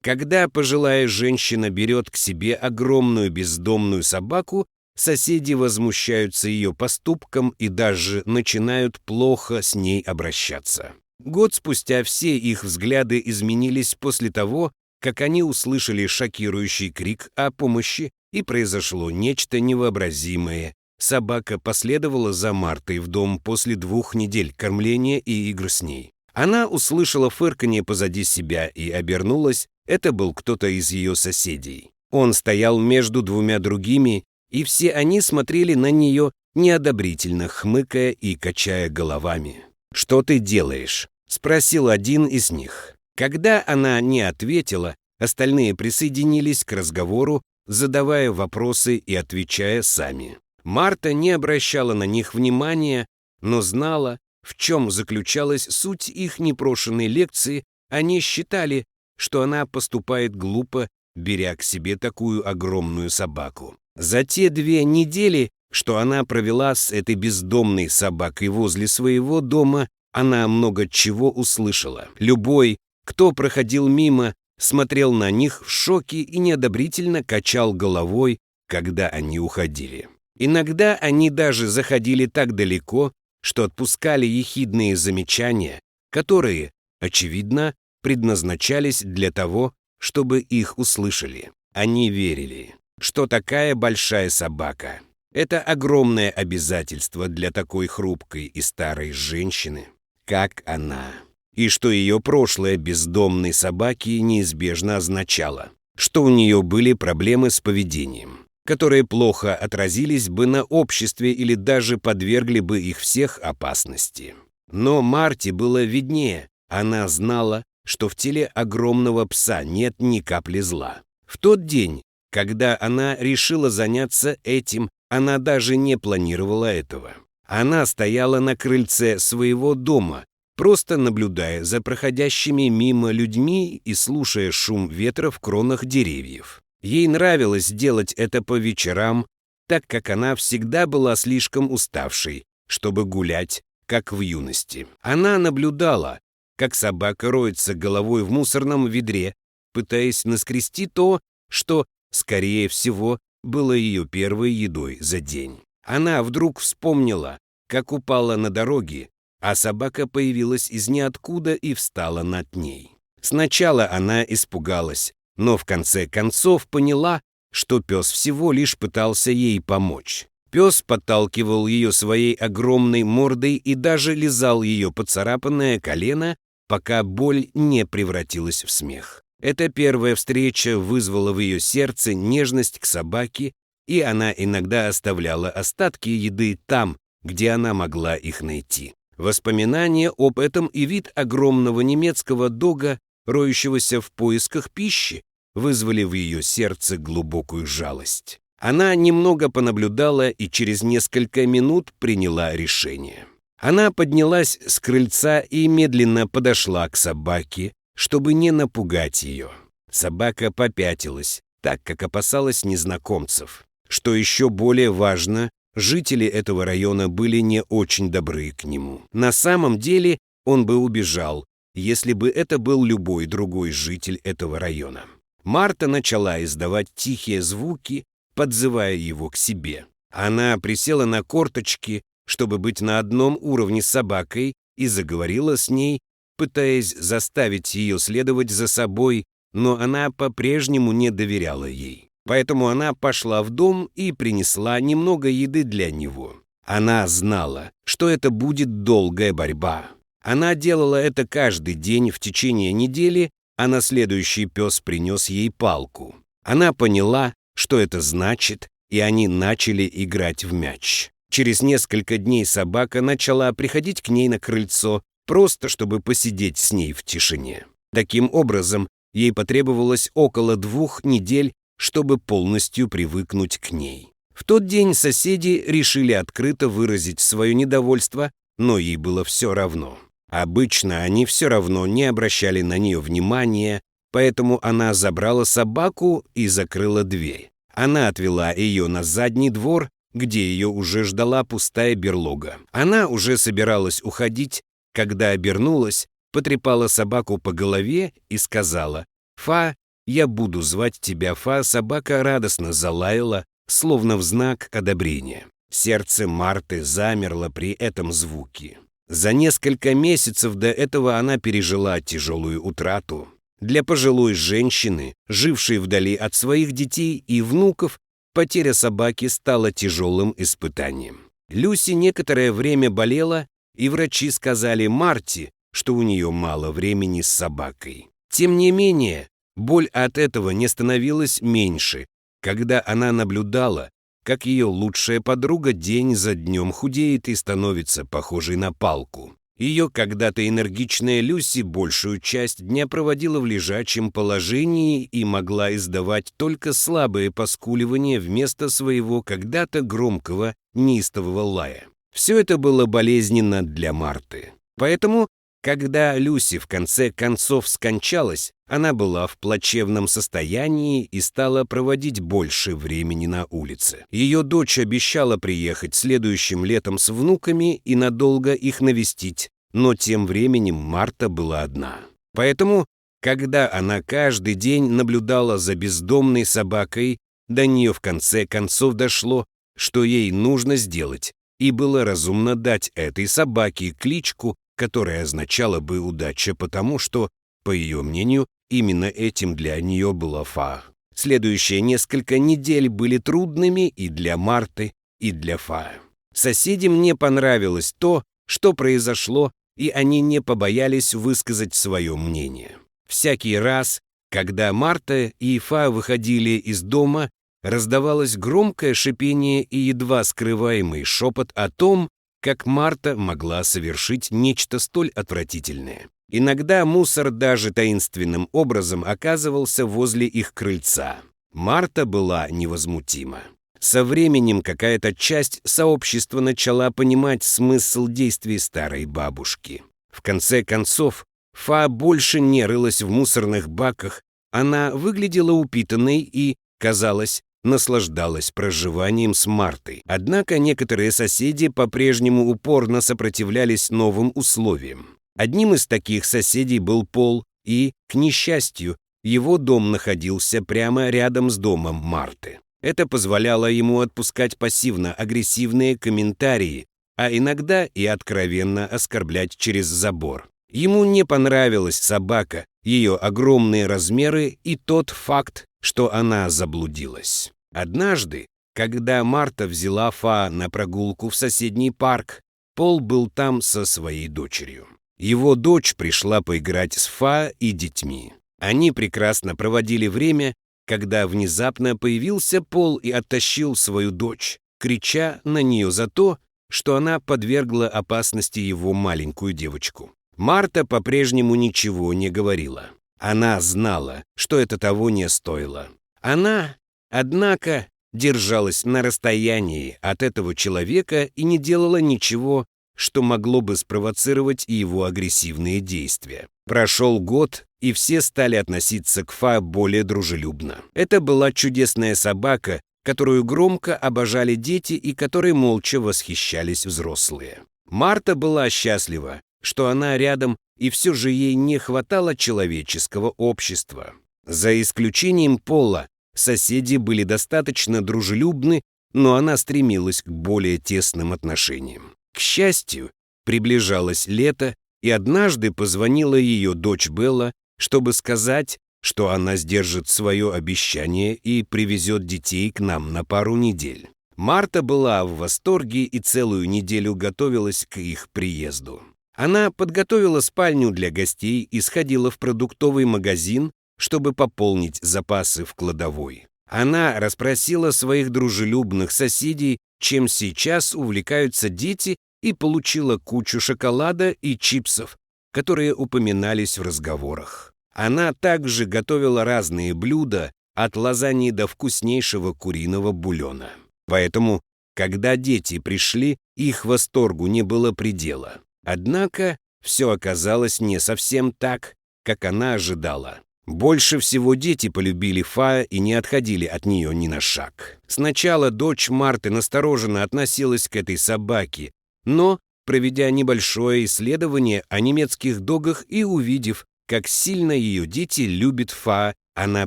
Когда пожилая женщина берет к себе огромную бездомную собаку, соседи возмущаются ее поступком и даже начинают плохо с ней обращаться. Год спустя все их взгляды изменились после того, как они услышали шокирующий крик о помощи, и произошло нечто невообразимое. Собака последовала за Мартой в дом после 2 недель кормления и игр с ней. Она услышала фырканье позади себя и обернулась. Это был кто-то из ее соседей. Он стоял между 2 другими, и все они смотрели на нее, неодобрительно хмыкая и качая головами. «Что ты делаешь?» — спросил один из них. Когда она не ответила, остальные присоединились к разговору, задавая вопросы и отвечая сами. Марта не обращала на них внимания, но знала, в чем заключалась суть их непрошенной лекции. Они считали, что она поступает глупо, беря к себе такую огромную собаку. За те 2 недели, что она провела с этой бездомной собакой возле своего дома, она много чего услышала. Любой, кто проходил мимо, смотрел на них в шоке и неодобрительно качал головой, когда они уходили. Иногда они даже заходили так далеко, что отпускали ехидные замечания, которые, очевидно, предназначались для того, чтобы их услышали. Они верили, что такая большая собака — это огромное обязательство для такой хрупкой и старой женщины, как она, и что ее прошлое бездомной собаки неизбежно означало, что у нее были проблемы с поведением, которые плохо отразились бы на обществе или даже подвергли бы их всех опасности. Но Марте было виднее. Она знала, что в теле огромного пса нет ни капли зла. В тот день, когда она решила заняться этим, она даже не планировала этого. Она стояла на крыльце своего дома, просто наблюдая за проходящими мимо людьми и слушая шум ветра в кронах деревьев. Ей нравилось делать это по вечерам, так как она всегда была слишком уставшей, чтобы гулять, как в юности. Она наблюдала, как собака роется головой в мусорном ведре, пытаясь наскрести то, что, скорее всего, было ее первой едой за день. Она вдруг вспомнила, как упала на дороге, а собака появилась из ниоткуда и встала над ней. Сначала она испугалась, но в конце концов поняла, что пес всего лишь пытался ей помочь. Пес подталкивал ее своей огромной мордой и даже лизал ее поцарапанное колено, пока боль не превратилась в смех. Эта первая встреча вызвала в ее сердце нежность к собаке, и она иногда оставляла остатки еды там, где она могла их найти. Воспоминания об этом и вид огромного немецкого дога, роющегося в поисках пищи, вызвали в ее сердце глубокую жалость. Она немного понаблюдала и через несколько минут приняла решение. Она поднялась с крыльца и медленно подошла к собаке, чтобы не напугать ее. Собака попятилась, так как опасалась незнакомцев. Что еще более важно, жители этого района были не очень добры к нему. На самом деле он бы убежал, если бы это был любой другой житель этого района. Марта начала издавать тихие звуки, подзывая его к себе. Она присела на корточки, чтобы быть на одном уровне с собакой, и заговорила с ней, пытаясь заставить ее следовать за собой, но она по-прежнему не доверяла ей. Поэтому она пошла в дом и принесла немного еды для него. Она знала, что это будет долгая борьба. Она делала это каждый день в течение недели, а на следующий пес принес ей палку. Она поняла, что это значит, и они начали играть в мяч. Через несколько дней собака начала приходить к ней на крыльцо, просто чтобы посидеть с ней в тишине. Таким образом, ей потребовалось около 2 недель, чтобы полностью привыкнуть к ней. В тот день соседи решили открыто выразить свое недовольство, но ей было все равно. Обычно они все равно не обращали на нее внимания, поэтому она забрала собаку и закрыла дверь. Она отвела ее на задний двор, где ее уже ждала пустая берлога. Она уже собиралась уходить, когда обернулась, потрепала собаку по голове и сказала: «Фа, «Я буду звать тебя, Фа», собака радостно залаяла, словно в знак одобрения. Сердце Марты замерло при этом звуке. За несколько месяцев до этого она пережила тяжелую утрату. Для пожилой женщины, жившей вдали от своих детей и внуков, потеря собаки стала тяжелым испытанием. Люси некоторое время болела, и врачи сказали Марте, что у нее мало времени с собакой. Тем не менее, боль от этого не становилась меньше, когда она наблюдала, как ее лучшая подруга день за днем худеет и становится похожей на палку. Ее когда-то энергичная Люси большую часть дня проводила в лежачем положении и могла издавать только слабые поскуливания вместо своего когда-то громкого неистового лая. Все это было болезненно для Марты. Поэтому, когда Люси в конце концов скончалась, она была в плачевном состоянии и стала проводить больше времени на улице. Ее дочь обещала приехать следующим летом с внуками и надолго их навестить, но тем временем Марта была одна. Поэтому, когда она каждый день наблюдала за бездомной собакой, до нее в конце концов дошло, что ей нужно сделать, и было разумно дать этой собаке кличку, которая означала бы «удача», потому что, по ее мнению, именно этим для нее была Фа. Следующие несколько недель были трудными и для Марты, и для Фа. Соседям не понравилось то, что произошло, и они не побоялись высказать свое мнение. Всякий раз, когда Марта и Фа выходили из дома, раздавалось громкое шипение и едва скрываемый шепот о том, как Марта могла совершить нечто столь отвратительное. Иногда мусор даже таинственным образом оказывался возле их крыльца. Марта была невозмутима. Со временем какая-то часть сообщества начала понимать смысл действий старой бабушки. В конце концов, Фа больше не рылась в мусорных баках, она выглядела упитанной и, казалось, наслаждалась проживанием с Мартой. Однако некоторые соседи по-прежнему упорно сопротивлялись новым условиям. Одним из таких соседей был Пол, и, к несчастью, его дом находился прямо рядом с домом Марты. Это позволяло ему отпускать пассивно-агрессивные комментарии, а иногда и откровенно оскорблять через забор. Ему не понравилась собака, ее огромные размеры и тот факт, что она заблудилась. Однажды, когда Марта взяла Фа на прогулку в соседний парк, Пол был там со своей дочерью. Его дочь пришла поиграть с Фа и детьми. Они прекрасно проводили время, когда внезапно появился Пол и оттащил свою дочь, крича на нее за то, что она подвергла опасности его маленькую девочку. Марта по-прежнему ничего не говорила. Она знала, что это того не стоило. Она, однако, держалась на расстоянии от этого человека и не делала ничего, что могло бы спровоцировать его агрессивные действия. Прошел год, и все стали относиться к Фа более дружелюбно. Это была чудесная собака, которую громко обожали дети и которой молча восхищались взрослые. Марта была счастлива, что она рядом, и все же ей не хватало человеческого общества. За исключением Пола, соседи были достаточно дружелюбны, но она стремилась к более тесным отношениям. К счастью, приближалось лето, и однажды позвонила ее дочь Белла, чтобы сказать, что она сдержит свое обещание и привезет детей к нам на пару недель. Марта была в восторге и целую неделю готовилась к их приезду. Она подготовила спальню для гостей и сходила в продуктовый магазин, чтобы пополнить запасы в кладовой. Она расспросила своих дружелюбных соседей, чем сейчас увлекаются дети, и получила кучу шоколада и чипсов, которые упоминались в разговорах. Она также готовила разные блюда, от лазаньи до вкуснейшего куриного бульона. Поэтому, когда дети пришли, их восторгу не было предела. Однако все оказалось не совсем так, как она ожидала. Больше всего дети полюбили Фа и не отходили от нее ни на шаг. Сначала дочь Марты настороженно относилась к этой собаке, но, проведя небольшое исследование о немецких догах и увидев, как сильно ее дети любят Фа, она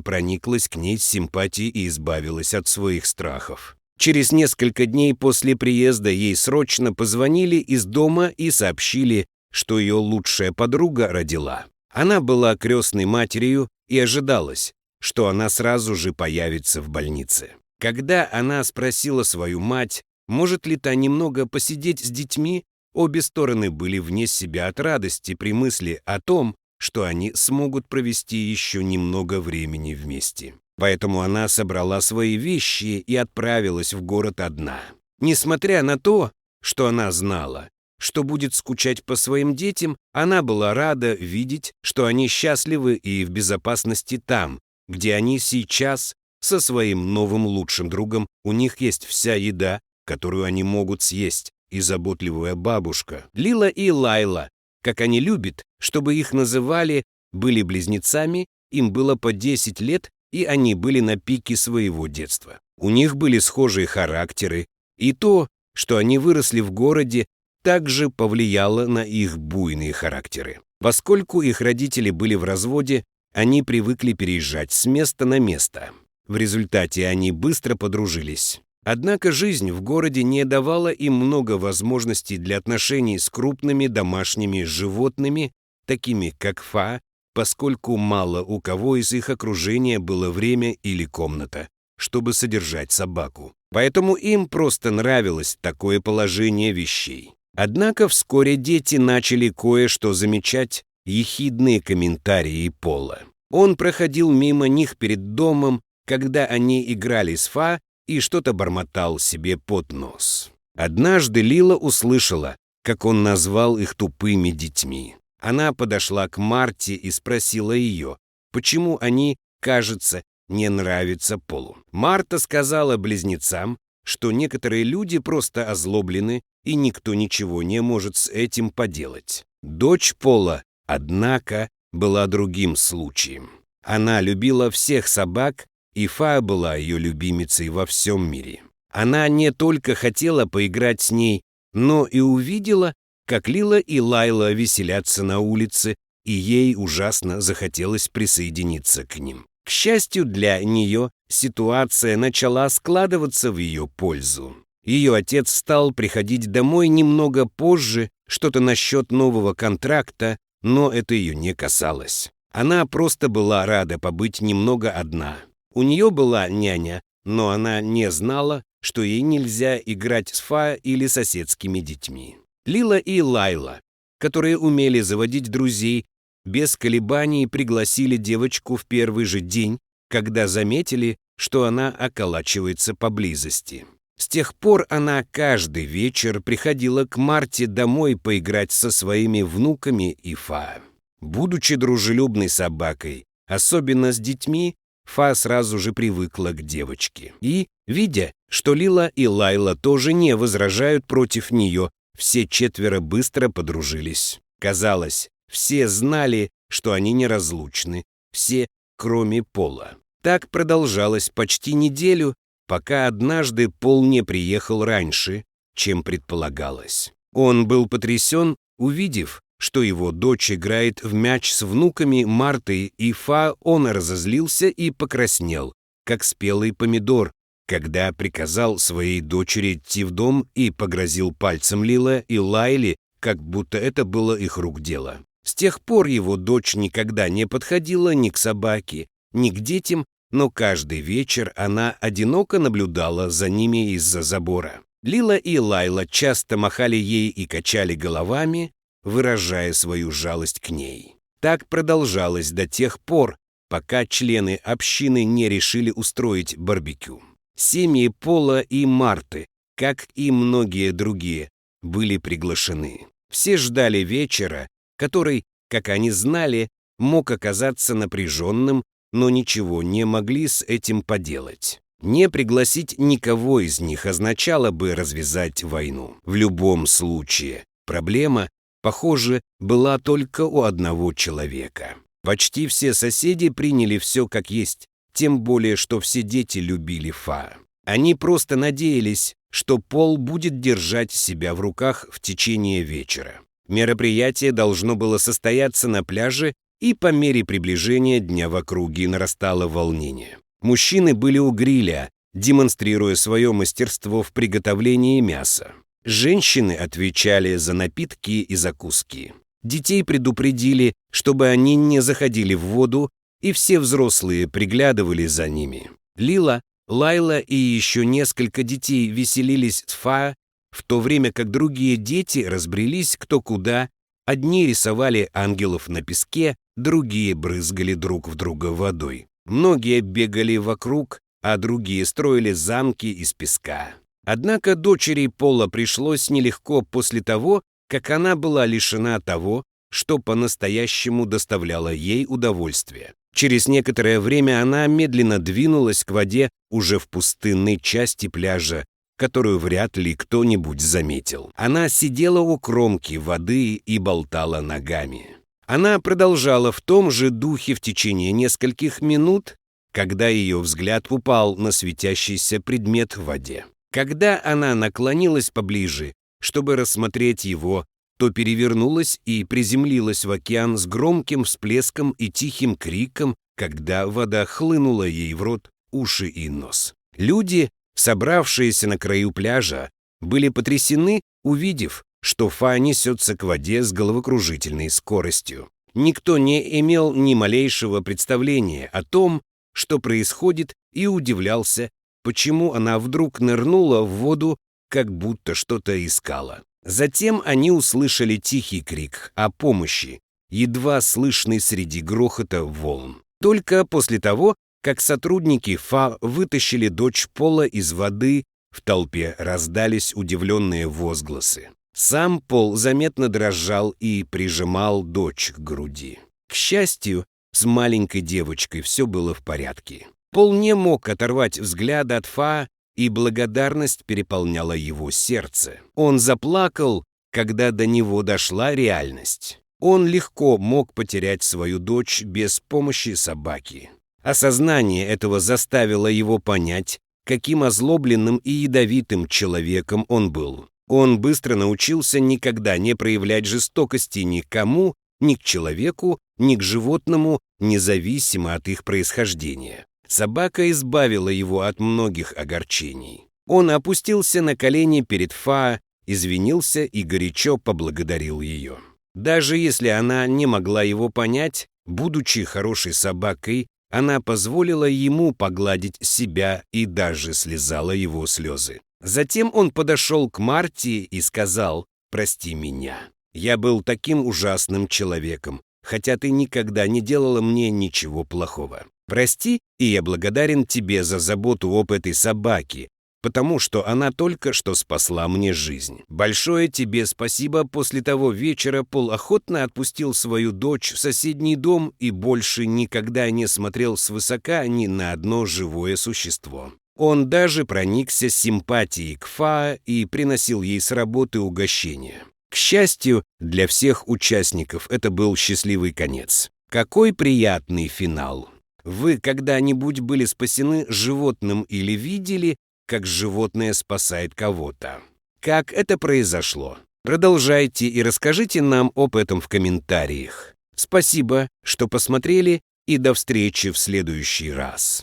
прониклась к ней с симпатией и избавилась от своих страхов. Через несколько дней после приезда ей срочно позвонили из дома и сообщили, что ее лучшая подруга родила. Она была крестной матерью и ожидалось, что она сразу же появится в больнице. Когда она спросила свою мать, может ли та немного посидеть с детьми, обе стороны были вне себя от радости при мысли о том, что они смогут провести еще немного времени вместе. Поэтому она собрала свои вещи и отправилась в город одна. Несмотря на то, что она знала, что будет скучать по своим детям, она была рада видеть, что они счастливы и в безопасности там, где они сейчас со своим новым лучшим другом. У них есть вся еда, которую они могут съесть, и заботливая бабушка. Лила и Лайла, как они любят, чтобы их называли, были близнецами, им было по 10 лет, и они были на пике своего детства. У них были схожие характеры, и то, что они выросли в городе, также повлияло на их буйные характеры. Поскольку их родители были в разводе, они привыкли переезжать с места на место. В результате они быстро подружились. Однако жизнь в городе не давала им много возможностей для отношений с крупными домашними животными, такими как Фа, поскольку мало у кого из их окружения было время или комната, чтобы содержать собаку. Поэтому им просто нравилось такое положение вещей. Однако вскоре дети начали кое-что замечать, ехидные комментарии Пола. Он проходил мимо них перед домом, когда они играли с Фа, и что-то бормотал себе под нос. Однажды Лила услышала, как он назвал их тупыми детьми. Она подошла к Марте и спросила ее, почему они, кажется, не нравятся Полу. Марта сказала близнецам, что некоторые люди просто озлоблены, и никто ничего не может с этим поделать. Дочь Пола, однако, была другим случаем. Она любила всех собак, и Фа была ее любимицей во всем мире. Она не только хотела поиграть с ней, но и увидела, как Лила и Лайла веселятся на улице, и ей ужасно захотелось присоединиться к ним. К счастью для нее, ситуация начала складываться в ее пользу. Ее отец стал приходить домой немного позже, что-то насчет нового контракта, но это ее не касалось. Она просто была рада побыть немного одна. У нее была няня, но она не знала, что ей нельзя играть с Фа или соседскими детьми. Лила и Лайла, которые умели заводить друзей, без колебаний пригласили девочку в первый же день, когда заметили, что она околачивается поблизости. С тех пор она каждый вечер приходила к Марте домой поиграть со своими внуками и Фа. Будучи дружелюбной собакой, особенно с детьми, Фа сразу же привыкла к девочке. И, видя, что Лила и Лайла тоже не возражают против нее, все четверо быстро подружились. Казалось, все знали, что они неразлучны, все, кроме Пола. Так продолжалось почти неделю, пока однажды Пол не приехал раньше, чем предполагалось. Он был потрясен, увидев, что его дочь играет в мяч с внуками Марты и Фа. Он разозлился и покраснел, как спелый помидор, когда приказал своей дочери идти в дом и погрозил пальцем Лила и Лайле, как будто это было их рук дело. С тех пор его дочь никогда не подходила ни к собаке, ни к детям, но каждый вечер она одиноко наблюдала за ними из-за забора. Лила и Лайла часто махали ей и качали головами, выражая свою жалость к ней. Так продолжалось до тех пор, пока члены общины не решили устроить барбекю. Семьи Пола и Марты, как и многие другие, были приглашены. Все ждали вечера, который, как они знали, мог оказаться напряженным, но ничего не могли с этим поделать. Не пригласить никого из них означало бы развязать войну. В любом случае, проблема, похоже, была только у одного человека. Почти все соседи приняли все как есть, тем более, что все дети любили Фа. Они просто надеялись, что Пол будет держать себя в руках в течение вечера. Мероприятие должно было состояться на пляже, и по мере приближения дня в округе нарастало волнение. Мужчины были у гриля, демонстрируя свое мастерство в приготовлении мяса. Женщины отвечали за напитки и закуски. Детей предупредили, чтобы они не заходили в воду, и все взрослые приглядывали за ними. Лила, Лайла и еще несколько детей веселились с Фа, в то время как другие дети разбрелись кто куда. Одни рисовали ангелов на песке, другие брызгали друг в друга водой. Многие бегали вокруг, а другие строили замки из песка. Однако дочери Пола пришлось нелегко после того, как она была лишена того, что по-настоящему доставляло ей удовольствие. Через некоторое время она медленно двинулась к воде уже в пустынной части пляжа, которую вряд ли кто-нибудь заметил. Она сидела у кромки воды и болтала ногами. Она продолжала в том же духе в течение нескольких минут, когда ее взгляд упал на светящийся предмет в воде. Когда она наклонилась поближе, чтобы рассмотреть его, то перевернулась и приземлилась в океан с громким всплеском и тихим криком, когда вода хлынула ей в рот, уши и нос. Люди, собравшиеся на краю пляжа, были потрясены, увидев, что Фа несется к воде с головокружительной скоростью. Никто не имел ни малейшего представления о том, что происходит, и удивлялся, почему она вдруг нырнула в воду, как будто что-то искала. Затем они услышали тихий крик о помощи, едва слышный среди грохота волн. Только после того, как сотрудники Фа вытащили дочь Пола из воды, в толпе раздались удивленные возгласы. Сам Пол заметно дрожал и прижимал дочь к груди. К счастью, с маленькой девочкой все было в порядке. Пол не мог оторвать взгляд от Фа, и благодарность переполняла его сердце. Он заплакал, когда до него дошла реальность. Он легко мог потерять свою дочь без помощи собаки. Осознание этого заставило его понять, каким озлобленным и ядовитым человеком он был. Он быстро научился никогда не проявлять жестокости никому, ни к человеку, ни к животному, независимо от их происхождения. Собака избавила его от многих огорчений. Он опустился на колени перед Фа, извинился и горячо поблагодарил ее. Даже если она не могла его понять, будучи хорошей собакой, она позволила ему погладить себя и даже слезала его слезы. Затем он подошел к Марти и сказал: «Прости меня. Я был таким ужасным человеком, хотя ты никогда не делала мне ничего плохого. Прости, и я благодарен тебе за заботу об этой собаке, потому что она только что спасла мне жизнь. Большое тебе спасибо. После того вечера Пол охотно отпустил свою дочь в соседний дом и больше никогда не смотрел свысока ни на одно живое существо. Он даже проникся симпатией к Фа и приносил ей с работы угощения. К счастью, для всех участников это был счастливый конец. Какой приятный финал! Вы когда-нибудь были спасены животным или видели, как животное спасает кого-то? Как это произошло? Продолжайте и расскажите нам об этом в комментариях. Спасибо, что посмотрели, и до встречи в следующий раз.